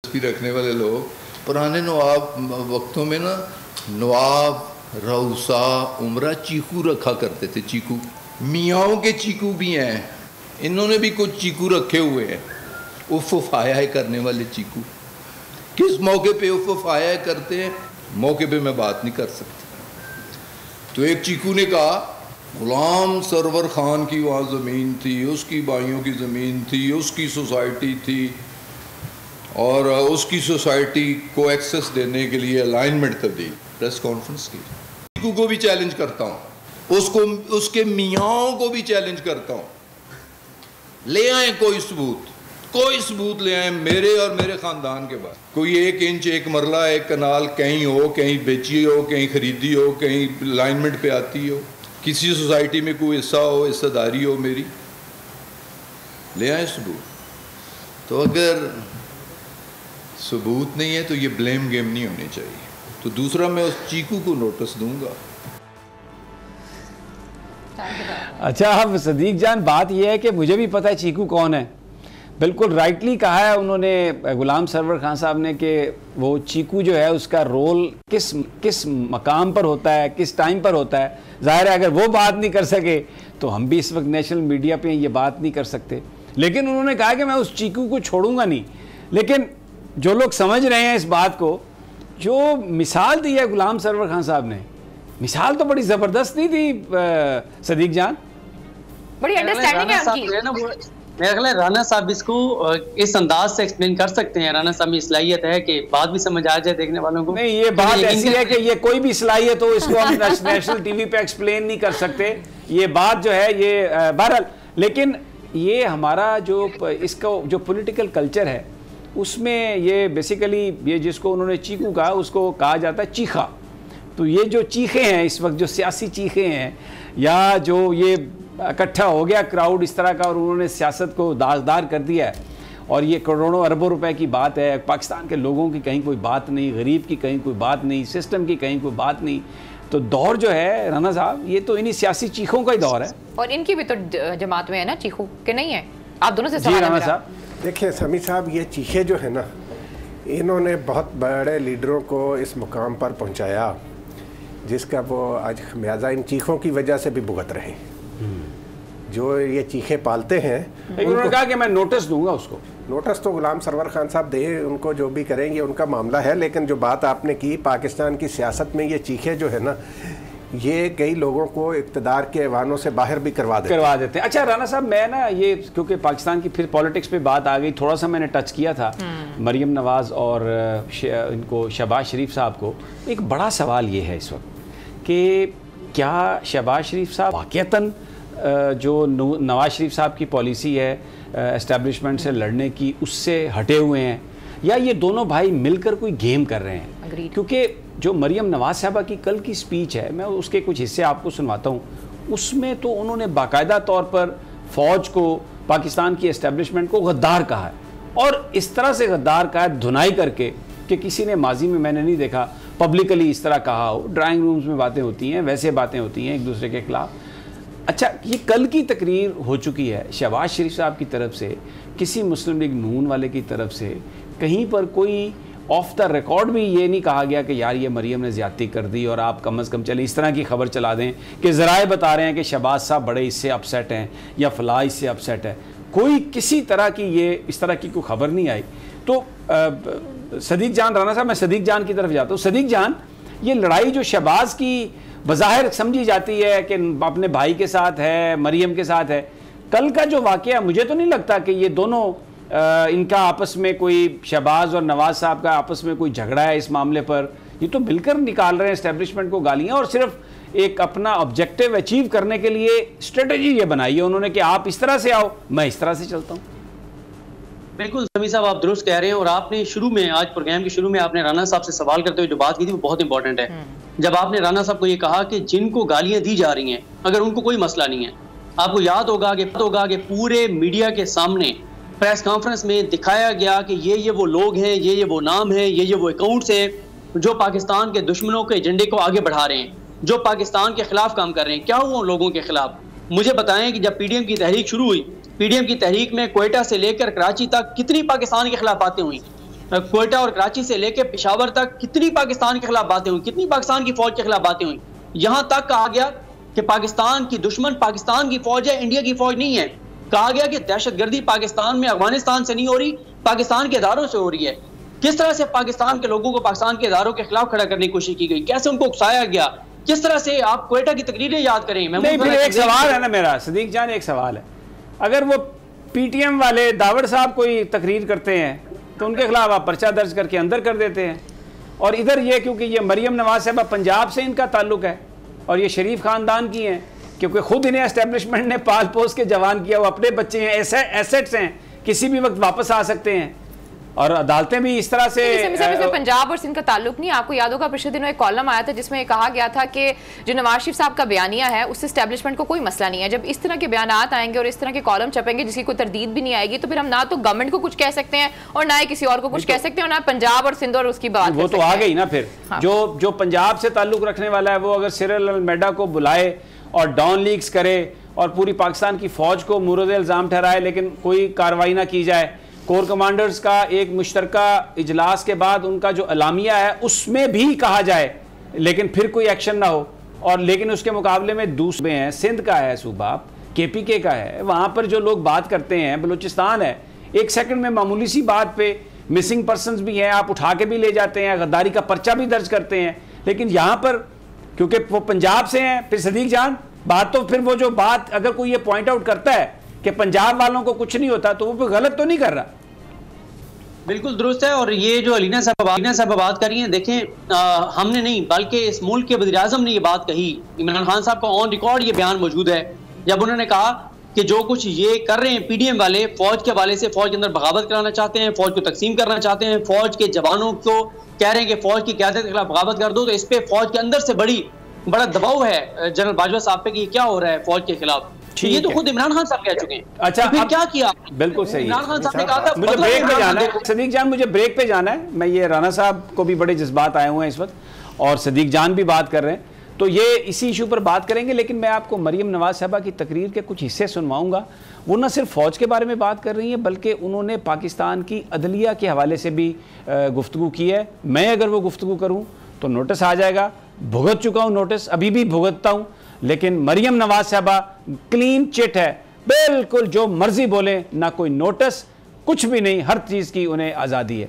दिलचस्पी रखने वाले लोग पुराने नवाब वक्तों में ना नवाब, रऊसा, उमरा चीकू रखा करते थे। चीकू मियाँओं के चीकू भी हैं, इन्होंने भी कुछ चीकू रखे हुए हैं। उफ़-फ़ाया करने वाले चीकू किस मौके पे उफ़-फ़ाया करते हैं, मौके पे मैं बात नहीं कर सकता। तो एक चीकू ने कहा गुलाम सरवर ख़ान की वहाँ ज़मीन थी, उसकी भाइयों की ज़मीन थी, उसकी सोसाइटी थी और उसकी सोसाइटी को एक्सेस देने के लिए अलाइनमेंट तब्दील। प्रेस कॉन्फ्रेंस की चीकू को भी चैलेंज करता हूँ, उसको उसके मियाँओं को भी चैलेंज करता हूँ, ले आए कोई सबूत ले आए मेरे और मेरे ख़ानदान के बाद। कोई 1 इंच 1 मरला 1 कनाल कहीं हो, कहीं बेची हो, कहीं ख़रीदी हो, कहीं अलाइनमेंट पे आती हो, किसी सोसाइटी में कोई हिस्सा हो, हिस्सेदारी हो मेरी, ले आए सबूत। तो अगर सबूत नहीं है तो ये ब्लेम गेम नहीं होनी चाहिए। तो दूसरा मैं उस चीकू को नोटिस दूंगा। अच्छा, अब सदीक जान, बात यह है कि मुझे भी पता है चीकू कौन है। बिल्कुल राइटली कहा है उन्होंने, गुलाम सरवर खान साहब ने, कि वो चीकू जो है उसका रोल किस मकाम पर होता है, किस टाइम पर होता है। ज़ाहिर है अगर वो बात नहीं कर सके तो हम भी इस वक्त नेशनल मीडिया पे ये बात नहीं कर सकते। लेकिन उन्होंने कहा कि मैं उस चीकू को छोड़ूंगा नहीं। लेकिन जो लोग समझ रहे हैं इस बात को, जो मिसाल दी है गुलाम सरवर खान साहब ने, मिसाल तो बड़ी ज़बरदस्त नहीं थी सदीक जान, बड़ी अंडरस्टैंडिंग है उनकी। मेरा ख्याल है राना साहब इसको इस अंदाज से एक्सप्लेन कर सकते हैं। राना साहब में सलाहियत है कि बात भी समझ आ जाए देखने वालों को। नहीं, ये बात ऐसी है कि ये कोई भी सलाहियत हो, इसको हम नेशनल टीवी पे एक्सप्लेन नहीं कर सकते। ये बात जो है ये बहरहाल, लेकिन ये हमारा जो इसका जो पॉलिटिकल कल्चर है उसमें ये बेसिकली ये जिसको उन्होंने चीकू कहा उसको कहा जाता है चीखा। तो ये जो चीखे हैं इस वक्त, जो सियासी चीखे हैं या जो ये इकट्ठा हो गया क्राउड इस तरह का और उन्होंने सियासत को दागदार कर दिया है, और ये करोड़ों अरबों रुपए की बात है। पाकिस्तान के लोगों की कहीं कोई बात नहीं, गरीब की कहीं कोई बात नहीं, सिस्टम की कहीं कोई बात नहीं। तो दौर जो है राना साहब, ये तो इन्हीं सियासी चीखों का ही दौर है। और इनकी भी तो जमात में है ना चीखू, के नहीं है? आप दोनों से सवाल है राना साहब। देखिए समी साहब, ये चीखे जो है ना, इन्होंने बहुत बड़े लीडरों को इस मुकाम पर पहुँचाया जिसका वो आज खमियाजा इन चीखों की वजह से भी भुगत रहे। जो ये चीखे पालते हैं उन्होंने कहा कि मैं नोटिस दूंगा उसको। नोटिस तो गुलाम सरवर खान साहब दे, उनको जो भी करेंगे उनका मामला है। लेकिन जो बात आपने की पाकिस्तान की सियासत में, ये चीखे जो है ना, ये कई लोगों को इक़्तिदार के ऐवानों से बाहर भी करवा देते हैं। अच्छा राना साहब, मैं ना ये क्योंकि पाकिस्तान की फिर पॉलिटिक्स पे बात आ गई, थोड़ा सा मैंने टच किया था मरियम नवाज़ और इनको शहबाज शरीफ साहब को। एक बड़ा सवाल ये है इस वक्त कि क्या शहबाज शरीफ साहब वाक़तन जो नवाज शरीफ साहब की पॉलिसी है एस्टेब्लिशमेंट से लड़ने की, उससे हटे हुए हैं, या ये दोनों भाई मिलकर कोई गेम कर रहे हैं? क्योंकि जो मरियम नवाज साहबा की कल की स्पीच है, मैं उसके कुछ हिस्से आपको सुनवाता हूँ। उसमें तो उन्होंने बाकायदा तौर पर फ़ौज को, पाकिस्तान की एस्टेब्लिशमेंट को गद्दार कहा है, और इस तरह से गद्दार कहा है धुनाई करके कि किसी ने माजी में मैंने नहीं देखा पब्लिकली इस तरह कहा हो। ड्राइंग रूम्स में बातें होती हैं, वैसे बातें होती हैं एक दूसरे के खिलाफ। अच्छा, ये कल की तकरीर हो चुकी है शहबाज शरीफ साहब की तरफ से, किसी मुस्लिम लीग नून वाले की तरफ से कहीं पर कोई ऑफ द रिकॉर्ड भी ये नहीं कहा गया कि यार ये मरियम ने ज़्यादती कर दी और आप कम अज़ कम चले इस तरह की खबर चला दें कि ज़राए बता रहे हैं कि शहबाज साहब बड़े इससे अपसेट हैं या फ़लाँ इससे अपसेट है। कोई किसी तरह की ये इस तरह की कोई खबर नहीं आई। तो सदीक जान, राना साहब मैं सदीक जान की तरफ जाता हूँ। सदीक जान, ये लड़ाई जो शहबाज की बज़ाहिर समझी जाती है कि अपने भाई के साथ है, मरियम के साथ है, कल का जो वाक़या मुझे तो नहीं लगता कि ये दोनों इनका आपस में कोई, शहबाज और नवाज साहब का आपस में कोई झगड़ा है इस मामले पर। ये तो मिलकर निकाल रहे हैं एस्टेब्लिशमेंट को गालियाँ, और सिर्फ एक अपना ऑब्जेक्टिव अचीव करने के लिए स्ट्रेटजी ये बनाई है उन्होंने कि आप इस तरह से आओ, मैं इस तरह से चलता हूँ। बिल्कुल समी साहब, आप दुरुस्त कह रहे हैं। और आपने शुरू में, आज प्रोग्राम के शुरू में आपने राना साहब से सवाल करते हुए जो बात की थी वो बहुत इंपॉर्टेंट है। जब आपने राना साहब को ये कहा कि जिनको गालियां दी जा रही हैं अगर उनको कोई मसला नहीं है, आपको याद होगा कि पूरे मीडिया के सामने प्रेस कॉन्फ्रेंस में दिखाया गया कि ये वो लोग हैं, ये वो नाम है, ये वो अकाउंट्स हैं जो पाकिस्तान के दुश्मनों के एजेंडे को आगे बढ़ा रहे हैं, जो पाकिस्तान के खिलाफ काम कर रहे हैं। क्या हुआ उन लोगों के खिलाफ? मुझे बताएं कि जब पीडीएम की तहरीक शुरू हुई, पीडीएम की तहरीक में क्वेटा से लेकर कराची तक कितनी पाकिस्तान के खिलाफ बातें हुई, क्वेटा और कराची से लेकर पेशावर तक कितनी पाकिस्तान के खिलाफ बातें हुई, कितनी पाकिस्तान की फौज के खिलाफ बातें हुई। यहां तक कहा गया कि पाकिस्तान की दुश्मन पाकिस्तान की फौज है, इंडिया की फौज नहीं है। कहा गया कि दहशतगर्दी पाकिस्तान में अफगानिस्तान से नहीं हो रही, पाकिस्तान के इदारों से हो रही है। किस तरह से पाकिस्तान के लोगों को पाकिस्तान के इदारों के खिलाफ खड़ा करने की कोशिश की गई, कैसे उनको उकसाया गया, किस तरह से आप क्वेटा की तकरीरें याद करें। नहीं, फिर एक सवाल है ना मेरा, सदीक जान, एक सवाल है, अगर वो पीटीएम वाले दावड़ साहब कोई तकरीर करते हैं तो उनके खिलाफ आप पर्चा दर्ज करके अंदर कर देते हैं, और इधर ये क्योंकि ये मरियम नवाज साहबा पंजाब से इनका ताल्लुक है और ये शरीफ खानदान की हैं, क्योंकि खुद इन्हें एस्टेब्लिशमेंट ने पाल पोस के जवान किया, वो अपने बच्चे हैं, ऐसे एसेट्स हैं, किसी भी वक्त वापस आ सकते हैं, और अदालतें भी इस तरह से पंजाब और सिंध का ताल्लुक नहीं। आपको याद होगा पिछले दिनों एक कॉलम आया था जिसमें कहा गया था कि जो नवाज शरीफ साहब का बयानिया है उससे एस्टेब्लिशमेंट को कोई मसला नहीं है। जब इस तरह के बयान आएंगे और इस तरह के कॉलम छपेंगे जिसकी कोई तरदीद भी नहीं आएगी, तो फिर हम ना तो गवर्नमेंट को कुछ कह सकते हैं और ना ही किसी और को कुछ कह सकते हैं, और ना पंजाब और सिंध और उसकी बात वो तो आ गई ना। फिर जो पंजाब से ताल्लुक रखने वाला है वो अगर सिरिल अलमेडा को बुलाए और डॉन लीक्स करे और पूरी पाकिस्तान की फौज को मुरद इल्ज़ाम ठहराए लेकिन कोई कार्रवाई ना की जाए, कोर कमांडर्स का एक मुश्तरका इजलास के बाद उनका जो अलामिया है उसमें भी कहा जाए लेकिन फिर कोई एक्शन ना हो, और लेकिन उसके मुकाबले में दूसरे हैं, सिंध का है सूबा, केपीके का है, वहाँ पर जो लोग बात करते हैं, बलूचिस्तान है, एक सेकंड में मामूली सी बात पे मिसिंग पर्सनस भी हैं, आप उठा के भी ले जाते हैं, गद्दारी का पर्चा भी दर्ज करते हैं। लेकिन यहाँ पर क्योंकि वो पंजाब से हैं, फिर सदीक जान बात तो फिर वो जो बात अगर कोई ये पॉइंट आउट करता है कि पंजाब वालों को कुछ नहीं होता तो वो गलत तो नहीं कर रहा। बिल्कुल दुरुस्त है। और ये जो अलीना साहब बात कर रही हैं, देखें हमने नहीं बल्कि इस मुल्क के वज़ीर-ए-आज़म ने ये बात कही, इमरान खान साहब का ऑन रिकॉर्ड ये बयान मौजूद है, जब उन्होंने कहा कि जो कुछ ये कर रहे हैं पीडीएम वाले, फौज के हवाले से फौज के अंदर बगावत कराना चाहते हैं, फौज को तकसीम करना चाहते हैं, फौज के जवानों को कह रहे हैं कि फौज की क़यादत के खिलाफ बगावत कर दो, तो इस पर फौज के अंदर से बड़ा दबाव है जनरल बाजवा साहब पे कि क्या हो रहा है फौज के खिलाफ। ये तो खुद इमरान खान साहब कह चुके हैं। अच्छा, तो फिर क्या किया? बिल्कुल सही। इमरान खान साहब ने कहा था मुझे ब्रेक पे जाना है, सदीक जान मुझे ब्रेक पे जाना है। मैं ये राना साहब को भी बड़े जज्बात आए हुए हैं इस वक्त और सदीक जान भी बात कर रहे हैं, तो ये इसी इशू पर बात करेंगे। लेकिन मैं आपको मरियम नवाज साहबा की तकरीर के कुछ हिस्से सुनवाऊंगा। वो न सिर्फ फ़ौज के बारे में बात कर रही हैं बल्कि उन्होंने पाकिस्तान की अदलिया के हवाले से भी गुफ्तगू की है। मैं अगर वो गुफ्तगू करूँ तो नोटिस आ जाएगा, भुगत चुका हूँ नोटिस, अभी भी भुगतता हूँ, लेकिन मरियम नवाज साहबा क्लीन चिट है, बिल्कुल जो मर्जी बोले, ना कोई नोटिस, कुछ भी नहीं, हर चीज़ की उन्हें आज़ादी है।